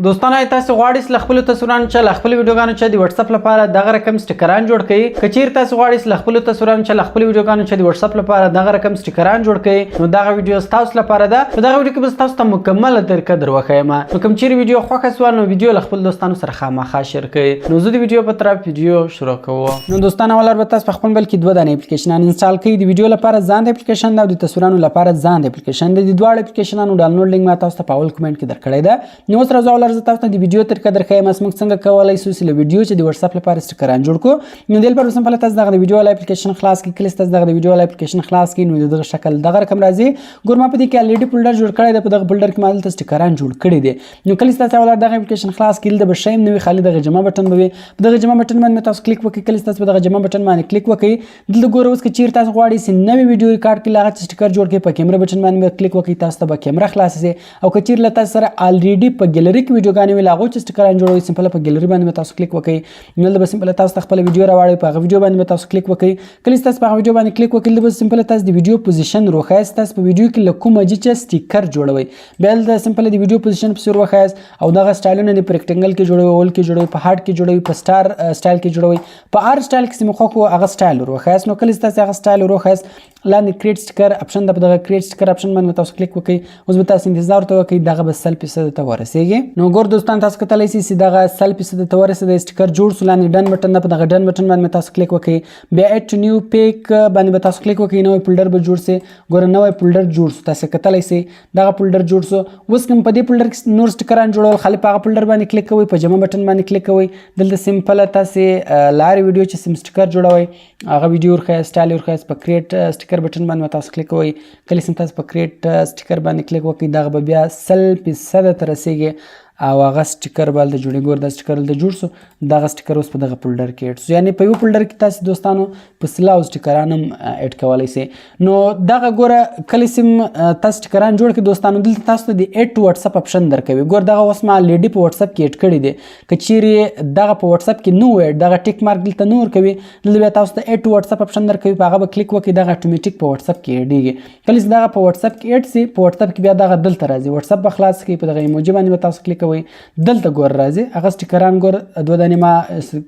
دوستانو تاسو غواړئ خپل تصویرونه چې خپل ویډیوګانو چې د واتس اپ لپاره دغه رقم سټیکران جوړ کړئ. کچیر تاسو غواړئ خپل تصویرونه چې خپل ویډیوګانو چې د واتس اپ لپاره دغه رقم سټیکران جوړ کړئ نو دغه ویډیو تاسو لپاره ده. په دغه ویډیو کې به تاسو ته مکمل طریقه دروخایم. نو کوم چیرې ویډیو خوښه سوال نو ویډیو خپل دوستانو سره خامخا شیر کړئ. نو زه د ویډیو په طرف ویډیو شروع کوم. نو دوستانو ولر به تاسو په خپل بل کې دوه دانې اپلیکیشنان انسټال کړئ. د ویډیو لپاره ځان د اپلیکیشن او د تصویرونو لپاره ځان د اپلیکیشن د دوه اپلیکیشنانو ډاونلوډ لینک ما تاسو ته په اول کمنټ کې درکړی ده. نو اوس راځو ولر زه تاسو ته د ویډیو طریقه درخایم موږ څنګه کولای شو چې ویډیو چې د واتس اپ لپاره سټیکران جوړ کړو. نو دل پر سمپل تاسو دغه ویډیو ول اپلیکیشن خلاص کړئ. کله تاسو دغه ویډیو ول اپلیکیشن خلاص کړئ نو دغه شکل دغه رقم راځي. ګورما په دې کې الریډي فولډر جوړ کړی دی. په دغه فولډر کې مال ته سټیکران جوړ کړی دی. نو کله تاسو ول دغه اپلیکیشن خلاص کړئ د بشایم نوې خالي دغه جمع بٹن به په دغه جمع بٹن باندې تاسو کلیک وکړئ. کله تاسو دغه جمع بٹن باندې کلیک وکړئ دلته ګورئ اوس چې تاسو غواړئ چې نوې ویډیو ریکارډ کړئ هغه سټیکر جوړ کړئ. په کیمرا بٹن باندې کلیک وکړئ تاسو ته به کیمرا خلاص شي. او کچیر لته سره الریډي په ګیلری کې ویډیوګانې ویل هغه چې سټیکران جوړوي سمپل په ګیلری باندې تاسو کلیک وکړئ. نو د سمپل تاسو خپل ویډیو راوړئ په هغه ویډیو باندې تاسو کلیک وکړئ. کله تاسو په هغه ویډیو باندې کلیک وکړئ د سمپل تاسو د ویډیو پوزیشن روخایست تاسو په ویډیو کې لکوم چې سټیکر جوړوي بیا د سمپل د ویډیو پوزیشن په سر روخایست او دغه سټایلونه د پریکټنګل کې جوړوي اول کې جوړوي په هارت کې جوړوي په سٹار سټایل کې جوړوي په ار سټایل کې سمخو کو هغه سټایل روخایست. نو کله تاسو هغه سټایل روخایست لاندې کریټ سټیکر اپشن د دغه کریټ سټیکر اپشن باندې تاسو کلیک وکړئ. اوس به تاسو انتظار ته وکړئ دغه به 100% ته ورسیږي. نو ګور دوستان تاسو کتلی شئ چې دغه 100% ته ورسېد سټیکر جوړ سو. لاندې ډن بٹن په دغه ډن بٹن باندې تاسو کلیک وکړئ. بیا اډ ټو نیو پیک باندې به تاسو کلیک وکړئ. نوې فولډر به جوړ سي. ګور نوې فولډر جوړ سو تاسو کتلی شئ دغه فولډر جوړ سو. اوس کوم په دې فولډر کې نور سټیکران جوړول خالي په هغه فولډر باندې کلیک کوئ. په جمع بٹن باندې کلیک کوئ. دلته سمپل تاسو لارې ویډیو چې سم سټیکر جوړوي هغه ویډیو ورخه سټایل ورخه په کریټ سټیکر بٹن باندې تاسو کلیک کوئ. کله سم تاسو په کریټ سټیکر باندې کلیک وکړئ دغه به بیا 100% ته رسیږي او هغه سټیکر بل د جوړي. ګور د سټیکر د جوړ سو دغه سټیکر اوس په دغه فولډر کې اډ سو یعنی په یو فولډر کې تاسو دوستانو په سلاو سټیکران هم اډ کولای شئ. نو دغه ګوره کله سم تاسو سټیکران جوړ کړئ دوستانو دلته تاسو ته د اډ ټو واتس اپ اپشن درکوي. ګور دغه اوس ما لیډي په واتس اپ کې اډ کړی دی. کچيري دغه په واتس اپ کې نو اډ دغه ټیک مارک دلته نور کوي دلته بیا تاسو ته اډ ټو واتس اپ اپشن درکوي. په هغه به کلیک وکړئ دغه اتوماتیک په واتس اپ کې اډیږي. کله دغه په واتس اپ کې اډ سي په واتس اپ کې بیا دغه دلته راځي واتس اپ بخلاص کی په دغه ایموجي باندې تاسو کلیک کوئ. دلته ګور راځي هغه سټیکران ګور دوه دانې ما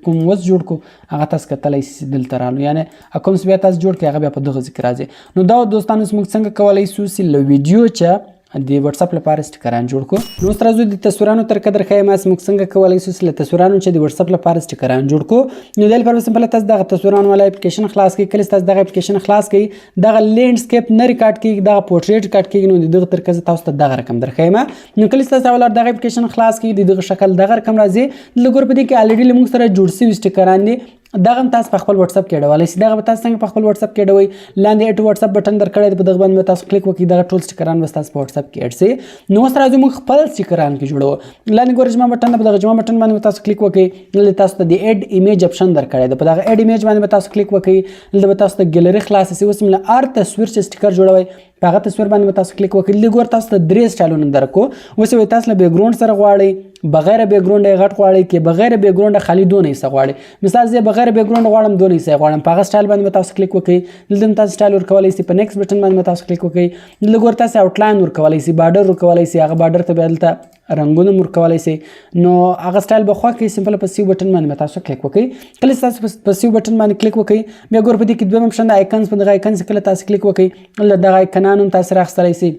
کوم وس جوړ کو هغه تاسو کتلی شئ دلته رالو یعنی کوم څه بیا تاسو جوړ کړئ هغه بیا په دغه ذکر راځي. نو دا دوستانو موږ څنګه کولای شو چې له ویډیو چې د واتس اپ لپاره سټیکران جوړ کو. نو اوس راځو د تصویرونو تر قدر خایم موږ څنګه کولای شو چې له تصویرونو چې د واتس اپ لپاره سټیکران جوړ کو. نو دل پر سمپل تاسو دغه تصویرونو ولا اپلیکیشن خلاص کړئ. کله تاسو دغه اپلیکیشن خلاص کړئ دغه لینډسکیپ نه ریکارډ کړئ دغه پورټریټ ریکارډ کړئ. نو دغه طریقې تاسو ته دغه رقم درخایم. نو کله تاسو ولا دغه اپلیکیشن خلاص کړئ دغه شکل دغه رقم راځي. لګور په دې کې الریډي لمون سره جوړ شوی سټیکران دي دغه تاسو په خپل واتس اپ کې اډوالئ شئ. دغه تاسو څنګه په خپل واتس اپ کې اډوئ لاندې اډ واتس اپ بٹن درکړی دی په دغه باندې تاسو کلیک وکړئ دغه ټول سټیکران به تاسو په واتس اپ کې اډ شي. نو اوس راځو موږ خپل سټیکران کې جوړو. لاندې ګور جمع بٹن په دغه جمع بٹن باندې تاسو کلیک وکړئ. دلته تاسو ته د اډ ایمیج اپشن درکړی دی په دغه اډ ایمیج باندې تاسو کلیک وکړئ. دلته تاسو ته ګیلری خلاص شي. اوس مله ار تصویر چې سټیکر جوړوي په هغه تصویر باندې تاسو کلیک وکړئ. لګور تاسو ته درې سټایلونه درکو. اوس وي تاسو له بیک ګراوند سره غواړئ بغیر بیک ګراوند غټ غواړئ کې بغیر بیک ګراوند خالی دونه حصہ غواړئ. مثال زه بغیر بیک ګراوند غواړم دونه حصہ غواړم په هغه سټایل باندې تاسو کلیک وکړئ. دلته تاسو سټایل ورکولای شئ په نیکسټ بٹن باندې تاسو کلیک وکړئ. لګور تاسو آوټلاین ورکولای شئ بارډر ورکولای شئ هغه بارډر ته بدلته رنگونه ورکولای شئ. نو هغه سټایل به خو کې سمپل په سیو بٹن باندې تاسو کلیک وکړئ. کله تاسو په سیو بٹن باندې کلیک وکړئ بیا ګور په دې کې دوه آپشن د آیکنز په دغه آیکنز کله تاسو کلیک وکړئ دغه آیکنانو تاسو راخستلای شئ.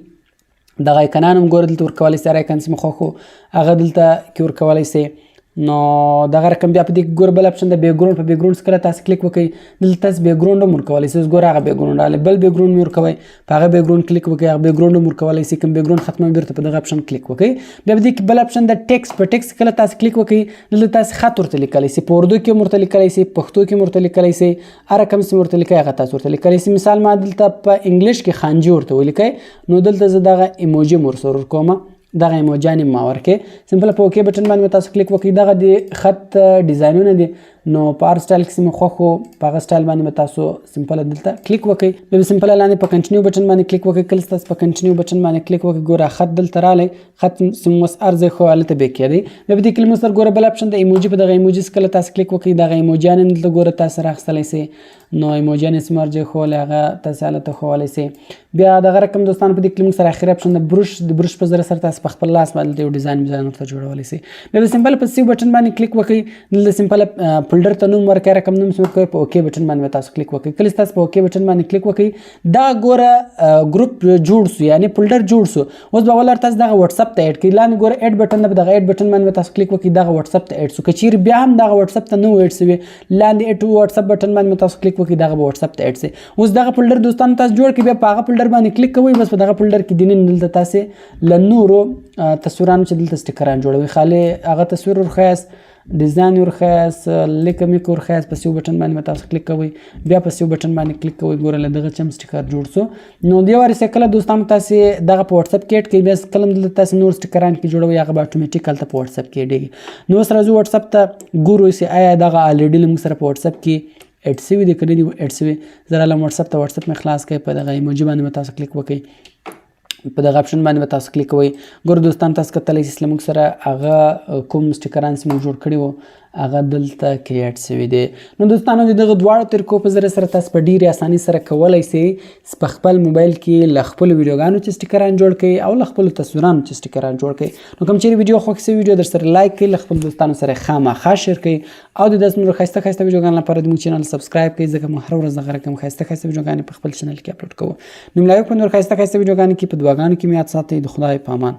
دغه آیکنانو ګور دلته ورکولای شئ آیکنز مخ خو هغه دلته کې ورکولای شئ. نو دغه رقم بیا په دې ګور بل اپشن د بیک ګراوند په بیک ګراوند سره تاسو کلیک وکړئ. دلته تاسو بیک ګراوند هم ورکولای شئ. ګور هغه بیک ګراوند راغلی بل بیک ګراوند ورکوي په هغه بیک ګراوند کلیک وکړئ. هغه بیک ګراوند هم ورکولای شئ. کوم بیک ګراوند ختمه بیرته په دغه اپشن کلیک وکړئ. بیا په دې کې بل اپشن د ټیکس په ټیکس کله تاسو کلیک وکړئ دلته تاسو خط ورته لیکلی شئ. په اردو کې ورته لیکلی شئ پښتو کې ورته لیکلی شئ هر رقم چې ورته لیکئ هغه تاسو ورته لیکلی شئ. مثال ما دلته په انګلیش کې خانجي ورته ولیکئ. نو دلته زه دغه ایموجي ورسره ورکوم دغه ایموجان ما ورکې سمپل په اوکی بٹن باندې تاسو کلیک وکړئ. دغه د خط ډیزاینونه دي نو په هر سټایل کې مې خوښ و په هغه سټایل باندې به تاسو سمپل دلته کلیک وکړئ. بیا به سمپل لاندې په کنټینیو بټن باندې کلیک وکړئ. کله تاسو په کنټینیو بټن باندې کلیک وکړئ ګوره خط دلته رالی، خط اوس هر ځای خو هلته بیا کېدی. بیا په دې کې موږ سره ګوره بل اپشن د ایموجي، په دغه ایموجي کله تاسو کلیک وکړئ دغه ایموجیان هم دلته ګوره تاسو راخیستلی سئ. نو ایموجیان یې څومره ځای ښوولی هغه تاسو هلته ښوولی سئ. بیا دغه رقم دوستانو په دې کې موږ سره اخري اپشن د بروش په ذریعه سره تاسو په خپل لاس باندې یو ډیزاین ورته جوړولی سئ. بیا به سمپل په سیو بټن باندې کلیک وکړئ. دلته سمپل فولډر ته نوم ورکړئ، رقم نوم ورکړئ، په اوکې بټن باندې تاسو کلیک وکړئ. کله تاسو په اوکې بټن باندې کلیک وکړئ دا ګوره ګروپ جوړ سو، یعنی فولډر جوړ سو. اوس به ولر تاسو دغه واتس اپ ته اډ کړئ. لاندې ګوره اډ بټن ده، دغه اډ بټن باندې تاسو کلیک وکړئ دغه واتس اپ ته اډ سو. که چیرې بیا هم دغه واتس اپ ته نو اډ سوی لاندې اډ ټو واتس اپ بټن باندې تاسو کلیک وکړئ دغه واتس اپ ته اډ سي. اوس دغه فولډر دوستانو تاسو جوړ کړئ، بیا په هغه فولډر باندې کلیک کوئ. بس په دغه فولډر کې دننه دلته تاسو له نورو تصویرانو چې دلته سټیکران جوړوي خالي هغه تصویر ورخیاست، ډیزاین ورخیاست، لیکه میک ورخیاست. په سیو بټن باندې تاسو کلیک کوئ، بیا په سیو بټن باندې کلیک کوئ. ګوره له دغه چم سټیکر جوړ سو. نو دې واري سره کله دوستانو تاسو دغه په واتس اپ کې اډ کړئ، بیا کله دلته تاسو نور سټیکران کې جوړوي هغه به اتوماتیک هلته په واتس اپ کې اډېږي. نو اوس راځو واتس اپ ته ګورو چې آیا دغه الریډي موږ سره په واتس اپ کې اډ سوي دي که نه دي اډ سوي. زه راغلم واتس اپ ته، واتس اپ مې خلاص کړئ، په دغه ایموجي باندې به تاسو کلیک وکړئ، په دغه اپشن باندې به تاسو کلیک کوئ. ګوره دوستان تاسو کتلی شئ چې موږ سره هغه کوم سټیکران چې موږ جوړ کړي وو هغه دلته کریټ سوي دي. نو دوستانو د دغه دواړو طریقو په ذریعه سره تاسو په ډېرې اسانۍ سره کولی سئ په خپل موبایل کې له خپلو ویډیوګانو چې سټیکران جوړ کړئ او له خپلو تصویرانو چې سټیکران جوړ کړئ. نو کوم چیرې ویډیو خوښ سوي ویډیو در سره لایک کړئ، له خپلو دوستانو سره خامخا شیر کړئ او د داسې نورو ښایسته ښایسته ویډیوګانو لپاره زموږ چینل سبسکرایب کړئ، ځکه موږ هره ورځ دغه رقم ښایسته ښایسته ویډیوګانې په خپل چینل کې اپلوډ کوو. نو ملاوي په نور ښایسته ښایسته ویډیوګانو کې په دعاګانو کې مې یاد ساتئ. د خدای په امان.